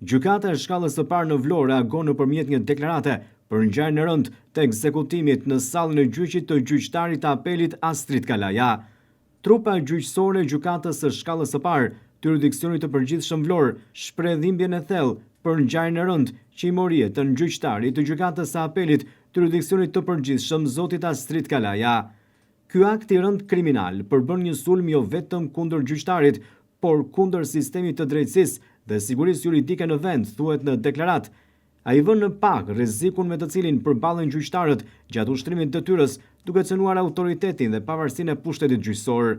Gjykata e shkallës së parë në Vlorë reagon nëpërmjet një deklarate për ngjarjen e rëndë të ekzekutimit në sallën e gjyqit të gjyqtarit të apelit Astrid Kalaja. Trupa gjyqësore e gjykatës së shkallës së parë të jurisdiksionit të përgjithshëm Vlorë shpreh dhimbjen e thellë për ngjarjen e rëndë që i mori jetën gjyqtarit të gjykatës së apelit të jurisdiksionit të përgjithshëm zotit Astrid Kalaja. Ky akt i rëndë kriminal përbën një sulm jo vetëm kundër gjyqtarit, por kundër sistemit të drejtësisë dhe sigurisë juridike në vend, thuhet në deklaratë. Ai vën në pak rrezikun me të cilin përballen gjyqtarët gjatë ushtrimit të detyrës, duke cënuar autoritetin dhe pavarësinë e pushtetit gjyqësor.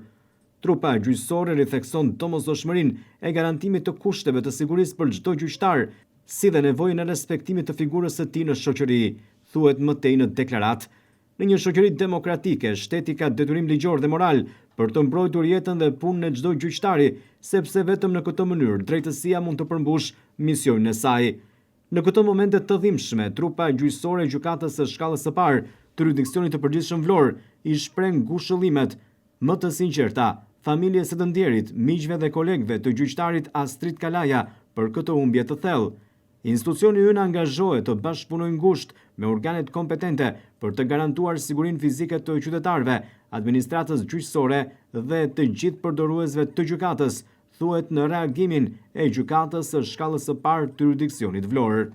Trupa gjyqësore rithekson domosdoshmërinë e garantimit të kushteve të sigurisë për çdo gjyqtar, si dhe nevojën e respektimit të figurës së tij në shoqëri, thuhet më tej në deklaratë. Në një shoqëri demokratike, shteti ka detyrim ligjor dhe moral për të mbrojtur jetën dhe punën e çdo gjyqtari, sepse vetëm në këtë mënyrë drejtësia mund të përmbush misionin e saj. Në këto momente të dhimbshme, trupa gjyqësore e gjykatës së shkallës së parë të jurisdiksionit të përgjithshëm Vlorë i shpreh ngushëllimet më të sinqerta familjes së të ndjerit, miqve dhe kolegëve të gjyqtarit Astrid Kalaja për këtë humbje të thellë. Institucioni ynë angazhohet të bashkëpunojë ngushtë me organet kompetente për të garantuar sigurinë fizike të qytetarëve, administratës gjyqësore dhe të gjithë përdoruesve të gjykatës, thuhet në reagimin e gjykatës së shkallës së parë të jurisdiksionit Vlorë.